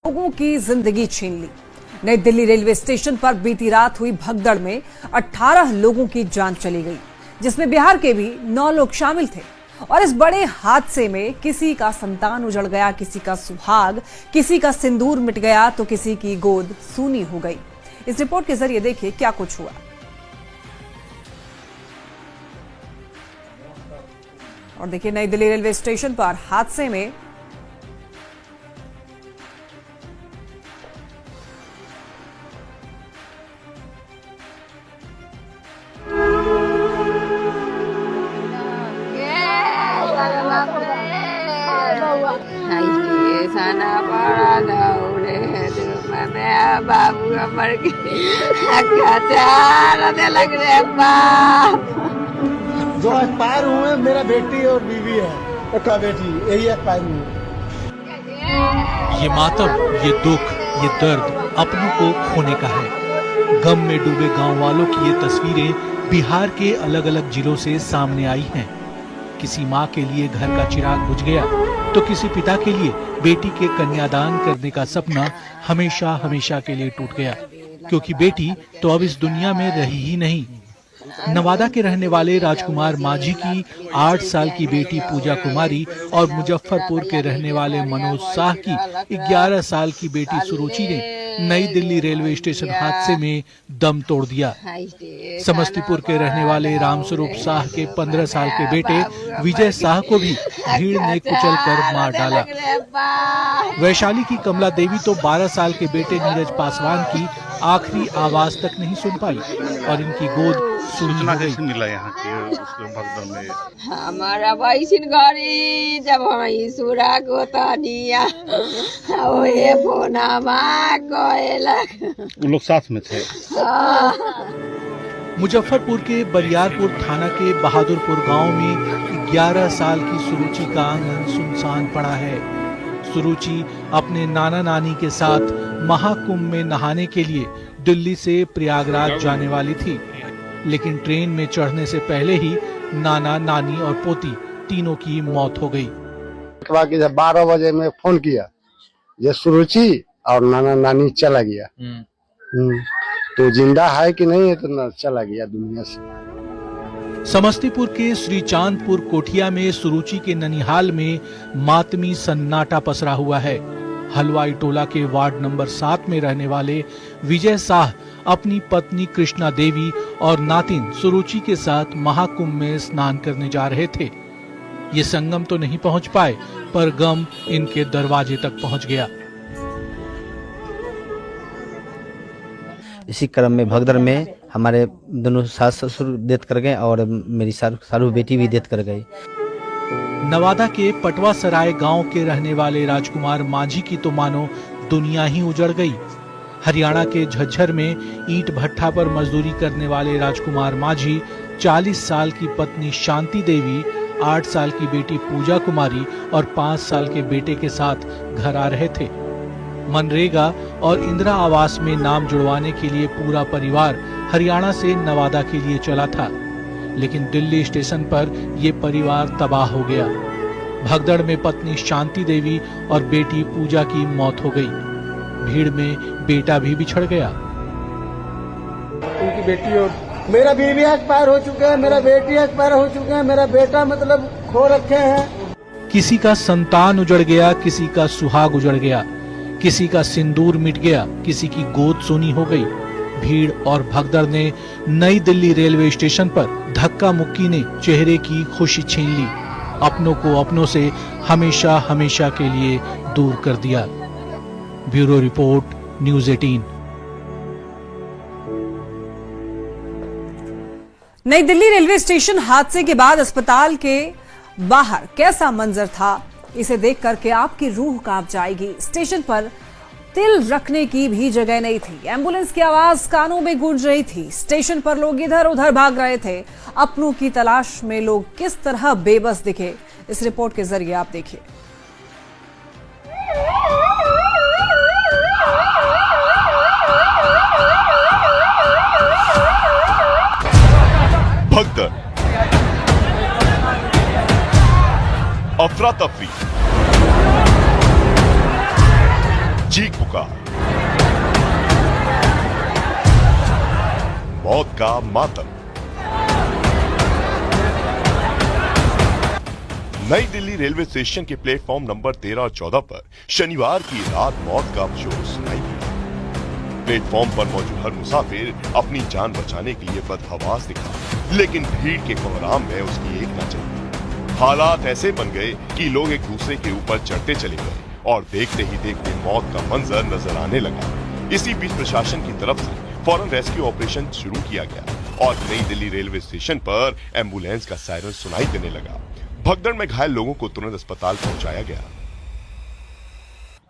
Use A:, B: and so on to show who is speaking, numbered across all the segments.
A: लोगों की जिंदगी छीन ली। नई दिल्ली रेलवे स्टेशन पर बीती रात हुई भगदड़ में 18 लोगों की जान चली गई, जिसमें बिहार के भी 9 लोग शामिल थे। और इस बड़े हादसे में किसी का संतान उजड़ गया, किसी का सुहाग, किसी का सिंदूर मिट गया तो किसी की गोद सूनी हो गई। इस रिपोर्ट के जरिए देखिए क्या कुछ हुआ। और देखिए नई दिल्ली रेलवे स्टेशन पर हादसे में
B: बाबू मर गया लग रहे बाप।
C: जो एक्सपायर हुए मेरा बेटी और बीवी है, का बेटी यही एक्सपायर हुए।
D: ये मातम, ये दुख, ये दर्द अपनों को खोने का है। गम में डूबे गांव वालों की ये तस्वीरें बिहार के अलग अलग जिलों से सामने आई हैं। किसी माँ के लिए घर का चिराग बुझ गया तो किसी पिता के लिए बेटी के कन्यादान करने का सपना हमेशा हमेशा के लिए टूट गया, क्योंकि बेटी तो अब इस दुनिया में रही ही नहीं। नवादा के रहने वाले राजकुमार माझी की 8 साल की बेटी पूजा कुमारी और मुजफ्फरपुर के रहने वाले मनोज शाह की 11 साल की बेटी सुरुचि ने नई दिल्ली रेलवे स्टेशन हादसे में दम तोड़ दिया। समस्तीपुर के रहने वाले रामस्वरूप शाह के 15 साल के बेटे विजय शाह को भी भीड़ ने कुचलकर मार डाला। वैशाली की कमला देवी तो 12 साल के बेटे नीरज पासवान की आखिरी आवाज तक नहीं सुन पाई और इनकी गोद
E: सूचना कैसे मिला यहाँ के भगदड़ में?
B: हमारा वैसिन घरी जब हम सुरा को तनिया ओए फोनमा कोएलक,
E: वो लोग साथ में थे।
D: मुजफ्फरपुर के बरियारपुर थाना के बहादुरपुर गांव में 11 साल की सुरुचि का आंगन सुनसान पड़ा है। सुरुचि अपने नाना नानी के साथ महाकुंभ में नहाने के लिए दिल्ली से प्रयागराज जाने वाली थी, लेकिन ट्रेन में चढ़ने से पहले ही नाना नानी और पोती तीनों की मौत हो गई।
C: 12 बजे में फोन किया, ये सुरुचि और नाना नानी चला गया। तो जिंदा है कि नहीं है, तो चला गया दुनिया से।
D: समस्तीपुर के श्री चांदपुर कोठिया में सुरुचि के ननिहाल में मातमी सन्नाटा पसरा हुआ है। हलवाई टोला के वार्ड नंबर 7 में रहने वाले विजय शाह अपनी पत्नी कृष्णा देवी और नातिन सुरुचि के साथ महाकुंभ में स्नान करने जा रहे थे। ये संगम तो नहीं पहुंच पाए, पर गम इनके दरवाजे तक पहुंच गया।
F: इसी क्रम में भगदड़ में हमारे दोनों सास ससुर डेथ कर गए और मेरी सारू बेटी भी डेथ कर गई।
D: नवादा के पटवा सराय गांव के रहने वाले राजकुमार माझी की तो मानो दुनिया ही उजड़ गई। हरियाणा के झज्जर में ईंट भट्ठा पर मजदूरी करने वाले राजकुमार माझी 40 साल की पत्नी शांति देवी, 8 साल की बेटी पूजा कुमारी और 5 साल के बेटे के साथ घर आ रहे थे। मनरेगा और इंदिरा आवास में नाम जुड़वाने के लिए पूरा परिवार हरियाणा से नवादा के लिए चला था, लेकिन दिल्ली स्टेशन पर यह परिवार तबाह हो गया। भगदड़ में पत्नी शांति देवी और बेटी पूजा की मौत हो गई। भीड़ में बेटा भी बिछड़ गया।
C: उनकी बेटी और मेरा बीवी एक्सपायर हो चुका है, मेरा बेटी एक्सपायर हो चुका है, मेरा बेटा मतलब खो रखे हैं।
D: किसी का संतान उजड़ गया, किसी का सुहाग उजड़ गया, किसी का सिंदूर मिट गया, किसी की गोद सूनी हो गई। भीड़ और भगदड़ ने नई दिल्ली रेलवे स्टेशन पर धक्का मुक्की ने चेहरे की खुशी छीन ली, अपनों को अपनों से हमेशा हमेशा के लिए दूर कर दिया। Bureau report, news 18।
A: नई दिल्ली रेलवे स्टेशन हादसे के बाद अस्पताल के बाहर कैसा मंजर था, इसे देख करके आपकी रूह कांप जाएगी। स्टेशन पर तिल रखने की भी जगह नहीं थी। एम्बुलेंस की आवाज कानों में गूंज रही थी। स्टेशन पर लोग इधर उधर भाग रहे थे। अपनों की तलाश में लोग किस तरह बेबस दिखे, इस रिपोर्ट के जरिए आप देखिए।
E: भगदड़, अफरा तफरी,
G: चीख पुकार, मौत का मातम। नई दिल्ली रेलवे स्टेशन के प्लेटफॉर्म नंबर 13 और 14 पर शनिवार की रात मौत का शोर सुनाई दिया। प्लेटफॉर्म पर मौजूद हर मुसाफिर अपनी जान बचाने के लिए बदहवास दिखा, लेकिन भीड़ के कोहराम में उसकी एक न चली। हालात ऐसे बन गए कि लोग एक दूसरे के ऊपर चढ़ते चले गए और देखते ही देखते मौत का मंजर नजर आने लगा। इसी बीच प्रशासन की तरफ से फौरन रेस्क्यू ऑपरेशन शुरू किया गया और नई दिल्ली रेलवे स्टेशन पर एम्बुलेंस का सायरन सुनाई देने लगा। भगदड़ में घायल लोगों को तुरंत अस्पताल पहुंचाया गया।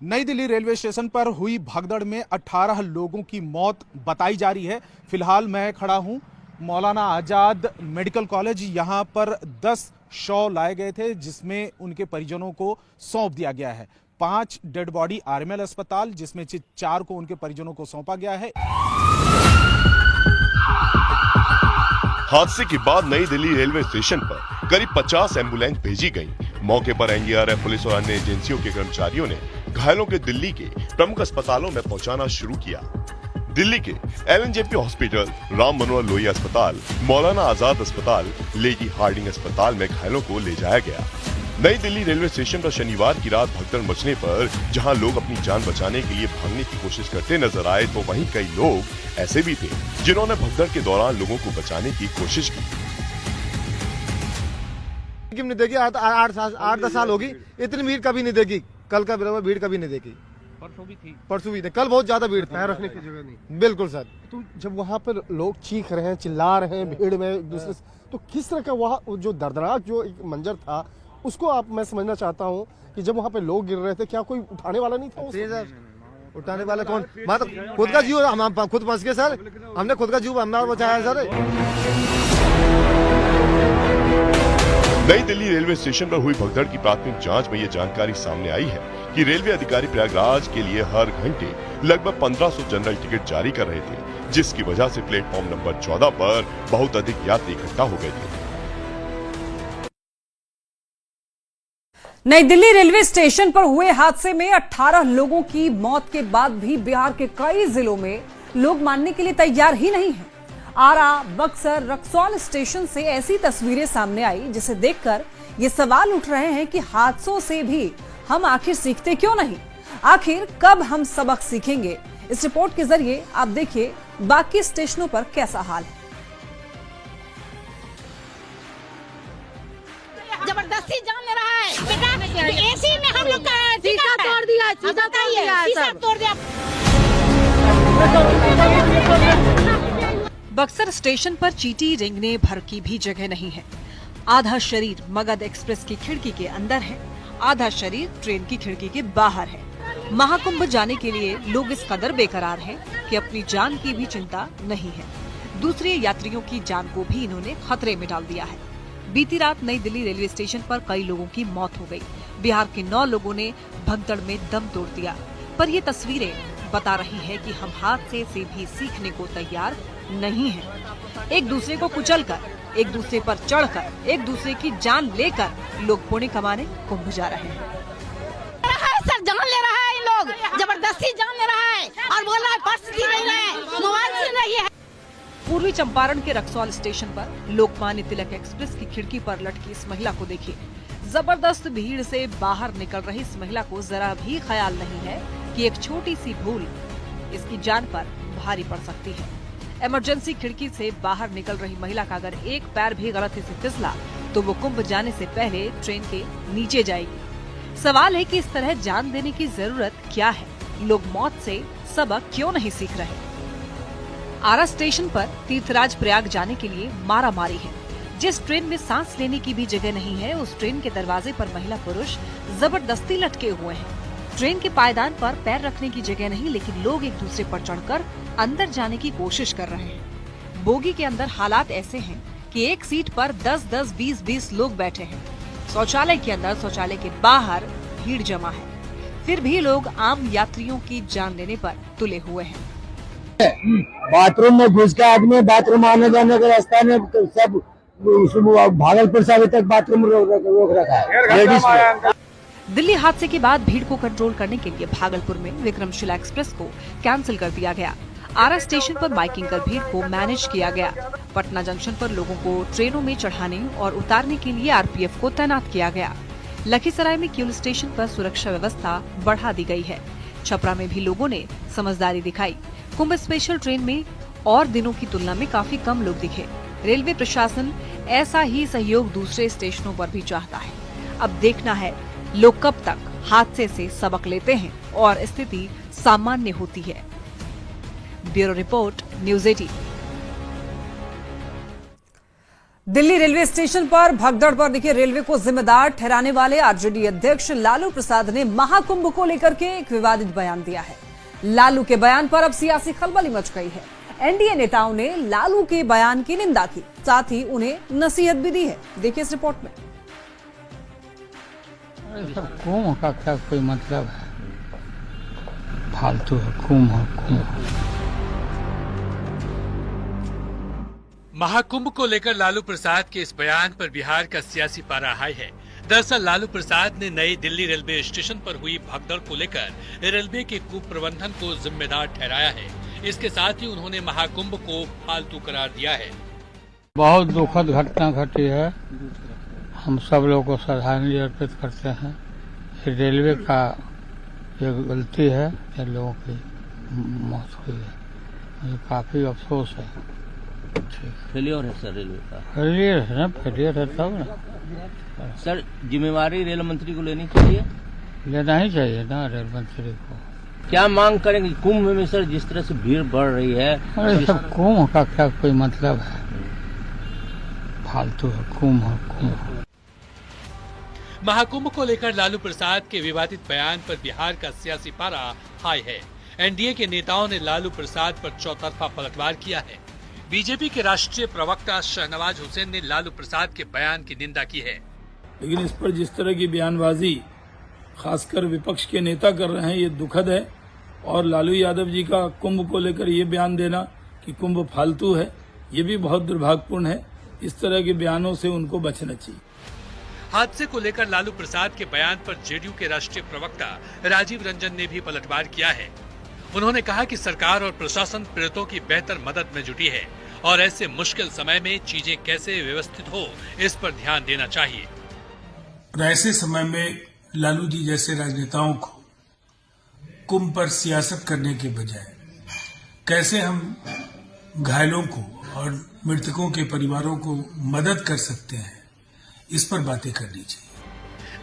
H: नई दिल्ली रेलवे स्टेशन पर हुई भगदड़ में 18 लोगों की मौत बताई जा रही है। फिलहाल मैं खड़ा हूं मौलाना आजाद मेडिकल कॉलेज। यहां पर 10 शव लाए गए थे जिसमें उनके परिजनों को सौंप दिया गया है। 5 डेड बॉडी आरएमएल अस्पताल, जिसमें 4 को उनके परिजनों को सौंपा गया है।
G: हादसे के बाद नई दिल्ली रेलवे स्टेशन पर करीब 50 एम्बुलेंस भेजी गई। मौके पर एनडीआरएफ, पुलिस और अन्य एजेंसियों के कर्मचारियों ने घायलों के दिल्ली के प्रमुख अस्पतालों में पहुंचाना शुरू किया। दिल्ली के एलएनजेपी हॉस्पिटल, राम मनोहर लोहिया अस्पताल, मौलाना आजाद अस्पताल, लेडी हार्डिंग अस्पताल में घायलों को ले जाया गया। नई दिल्ली रेलवे स्टेशन पर शनिवार की रात भगदड़ मचने पर जहां लोग अपनी जान बचाने के लिए भागने की कोशिश करते नजर आए, तो वहीं कई लोग ऐसे भी थे जिन्होंने भगदड़ के दौरान लोगों को बचाने की कोशिश की।
I: नहीं देखी, 8-10 साल होगी, इतनी भीड़ कभी नहीं देखी। कल का भीड़ कभी नहीं देखी। परसों भी थी, कल बहुत ज्यादा भीड़ थी, पैर रखने की जगह नहीं। बिल्कुल सर।
J: तो जब वहाँ पर लोग चीख रहे हैं, चिल्ला रहे हैं भीड़ में एक दूसरे से, तो किस तरह का वहाँ जो दर्दनाक जो एक मंजर था उसको आप मैं समझना चाहता हूँ कि जब वहाँ पे लोग गिर रहे थे, क्या कोई उठाने वाला नहीं था?
I: सर उठाने वाला कौन? मतलब खुद का जीव, हम खुद फंस गए सर। हमने खुद का जीव हमने बचाया सर।
G: नई दिल्ली रेलवे स्टेशन पर हुई भगदड़ की प्राथमिक जांच में ये जानकारी सामने आई है कि रेलवे अधिकारी प्रयागराज के लिए हर घंटे लगभग 1500 जनरल टिकट जारी कर रहे थे, जिसकी वजह से प्लेटफॉर्म नंबर 14 पर बहुत अधिक यात्री इकट्ठा हो गए थे।
A: नई दिल्ली रेलवे स्टेशन पर हुए हादसे में 18 लोगों की मौत के बाद भी बिहार के कई जिलों में लोग मानने के लिए तैयार ही नहीं हैं। आरा, बक्सर, रक्सौल स्टेशन से ऐसी तस्वीरें सामने आई जिसे देखकर ये सवाल उठ रहे हैं कि हादसों से भी हम आखिर सीखते क्यों नहीं? आखिर कब हम सबक सीखेंगे? इस रिपोर्ट के जरिए आप देखिए बाकी स्टेशनों पर कैसा हाल है।
K: जबरदस्ती जान ले रहा है बेटा, एसी में हम लोग का शीशा तोड़ दिया, शीशा तोड़ दिया।
A: बक्सर स्टेशन पर चींटी रेंगने भर की भी जगह नहीं है। आधा शरीर मगध एक्सप्रेस की खिड़की के अंदर है, आधा शरीर ट्रेन की खिड़की के बाहर है। महाकुंभ जाने के लिए लोग इस कदर बेकरार हैं कि अपनी जान की भी चिंता नहीं है। दूसरे यात्रियों की जान को भी इन्होंने खतरे में डाल दिया है। बीती रात नई दिल्ली रेलवे स्टेशन पर कई लोगों की मौत हो गई। बिहार के 9 लोगों ने भगदड़ में दम तोड़ दिया। पर ये तस्वीरें बता रही है कि हम हादसे से भी सीखने को तैयार नहीं हैं। एक दूसरे को कुचलकर, एक दूसरे पर चढ़कर, एक दूसरे की जान लेकर लोग पुण्य कमाने कुंभ जा रहे हैं।
K: सर जान ले रहा है, इन लोग जबरदस्ती जान ले रहा है और बोल रहा है पर्स भी नहीं है, मोबाइल से नहीं है।
A: पूर्वी चंपारण के रक्सौल स्टेशन पर लोकमान्य तिलक एक्सप्रेस की खिड़की पर लटकी इस महिला को देखिए। जबरदस्त भीड़ से बाहर निकल रही इस महिला को जरा भी ख्याल नहीं है कि एक छोटी सी भूल इसकी जान पर भारी पड़ सकती है। इमरजेंसी खिड़की से बाहर निकल रही महिला का अगर एक पैर भी गलती से फिसला तो वो कुंभ जाने से पहले ट्रेन के नीचे जाएगी। सवाल है कि इस तरह जान देने की जरूरत क्या है? लोग मौत से सबक क्यों नहीं सीख रहे? आरा स्टेशन पर तीर्थराज प्रयाग जाने के लिए मारामारी है। जिस ट्रेन में सांस लेने की भी जगह नहीं है, उस ट्रेन के दरवाजे पर महिला पुरुष जबरदस्ती लटके हुए हैं। ट्रेन के पायदान पर पैर रखने की जगह नहीं, लेकिन लोग एक दूसरे पर चढ़कर अंदर जाने की कोशिश कर रहे हैं। बोगी के अंदर हालात ऐसे हैं कि एक सीट पर 10-10, 20-20 लोग बैठे हैं। शौचालय के अंदर, शौचालय के बाहर भीड़ जमा है। फिर भी लोग आम यात्रियों की जान लेने पर तुले हुए हैं।
L: बाथरूम में घुस के आदमी बाथरूम आने जाने के रास्ता में सब भागलपुर से अभी तक बाथरूम रोक रखा है लेडीज में।
A: दिल्ली हादसे के बाद भीड़ को कंट्रोल करने के लिए भागलपुर में विक्रमशिला एक्सप्रेस को कैंसिल कर दिया गया। आरा स्टेशन पर माइकिंग कर भीड़ को मैनेज किया गया। पटना जंक्शन पर लोगों को ट्रेनों में चढ़ाने और उतारने के लिए आरपीएफ को तैनात किया गया। लखीसराय में किउल स्टेशन पर सुरक्षा व्यवस्था बढ़ा दी गई है। छपरा में भी लोगों ने समझदारी दिखाई। कुंभ स्पेशल ट्रेन में और दिनों की तुलना में काफी कम लोग दिखे। रेलवे प्रशासन ऐसा ही सहयोग दूसरे स्टेशनों पर भी चाहता है। अब देखना है लोग कब तक हादसे से सबक लेते हैं और स्थिति सामान्य होती है। Bureau report, news 18। Delhi railway station पर भगदड़ पर देखिए रेलवे को जिम्मेदार ठहराने वाले आरजेडी अध्यक्ष लालू प्रसाद ने महाकुंभ को लेकर के एक विवादित बयान दिया है। लालू के बयान पर अब सियासी खलबली मच गई है। एनडीए नेताओं ने लालू के बयान की निंदा की, साथ ही उन्हें नसीहत भी दी है। देखिए इस रिपोर्ट में।
L: कुंभ का क्या कोई मतलब है, फालतू है कुंभ।
D: महाकुंभ को लेकर लालू प्रसाद के इस बयान पर बिहार का सियासी पारा हाई है। दरअसल लालू प्रसाद ने नई दिल्ली रेलवे स्टेशन पर हुई भगदड़ को लेकर रेलवे के कुप्रबंधन को जिम्मेदार ठहराया है। इसके साथ ही उन्होंने महाकुंभ को फालतू करार दिया है।
L: बहुत दुखद घटना घटी है। हम सब लोग को श्रद्धांजलि अर्पित करते हैं। रेलवे का ये गलती है, ये लोगों की मौत हुई है, मुझे काफी अफसोस है।
M: फेलियर है सर रेलवे का।
L: फेलियर है ना, फेलियर है तब ना
M: सर। जिम्मेवारी रेल मंत्री को लेनी चाहिए,
L: लेना ही चाहिए ना रेल मंत्री को।
M: क्या मांग करेंगे कुंभ में सर, जिस तरह से भीड़ बढ़ रही है?
L: अरे सब कुंभ का क्या कोई मतलब है, फालतू है कुंभ।
D: महाकुंभ को लेकर लालू प्रसाद के विवादित बयान पर बिहार का सियासी पारा हाई है। एनडीए के नेताओं ने लालू प्रसाद पर चौतरफा पलटवार किया है। बीजेपी के राष्ट्रीय प्रवक्ता शहनवाज हुसैन ने लालू प्रसाद के बयान की निंदा की है।
N: लेकिन इस पर जिस तरह की बयानबाजी खासकर विपक्ष के नेता कर रहे हैं, ये दुखद है। और लालू यादव जी का कुंभ को लेकर ये बयान देना कि कुंभ फालतू है, ये भी बहुत दुर्भाग्यपूर्ण है। इस तरह के बयानों से उनको बचना चाहिए।
D: हादसे को लेकर लालू प्रसाद के बयान पर जेडीयू के राष्ट्रीय प्रवक्ता राजीव रंजन ने भी पलटवार किया है। उन्होंने कहा कि सरकार और प्रशासन पीड़ितों की बेहतर मदद में जुटी है और ऐसे मुश्किल समय में चीजें कैसे व्यवस्थित हो, इस पर ध्यान देना चाहिए।
N: और ऐसे समय में लालू जी जैसे राजनेताओं को कुंभ पर सियासत करने के बजाय कैसे हम घायलों को और मृतकों के परिवारों को मदद कर सकते हैं, इस पर बातें करनी चाहिए।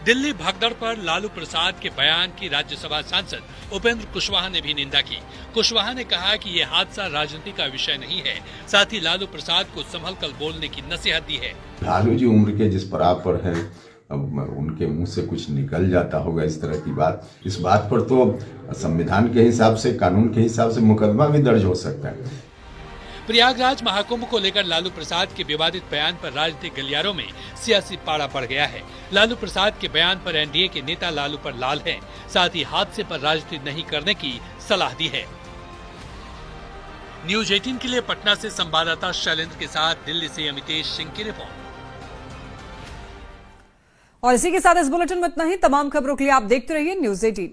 D: दिल्ली भगदड़ पर लालू प्रसाद के बयान की राज्यसभा सांसद उपेंद्र कुशवाहा ने भी निंदा की। कुशवाहा ने कहा कि ये हादसा राजनीति का विषय नहीं है, साथ ही लालू प्रसाद को संभल कर बोलने की नसीहत दी है।
O: लालू जी उम्र के जिस पड़ाव पर है, अब उनके मुंह से कुछ निकल जाता होगा इस तरह की बात। इस बात पर तो संविधान के हिसाब से, कानून के हिसाब से मुकदमा भी दर्ज हो सकता है।
D: प्रयागराज महाकुंभ को लेकर लालू प्रसाद के विवादित बयान पर राजनीतिक गलियारों में सियासी पारा बढ़ गया है। लालू प्रसाद के बयान पर एनडीए के नेता लालू पर लाल हैं, साथ ही हादसे पर राजनीति नहीं करने की सलाह दी है। न्यूज़ 18 के लिए पटना से संवाददाता शैलेंद्र के साथ दिल्ली से अमितेश सिंह की रिपोर्ट।
A: और इसी के साथ इस बुलेटिन में इतना ही। तमाम खबरों के लिए आप देखते रहिए न्यूज़ 18।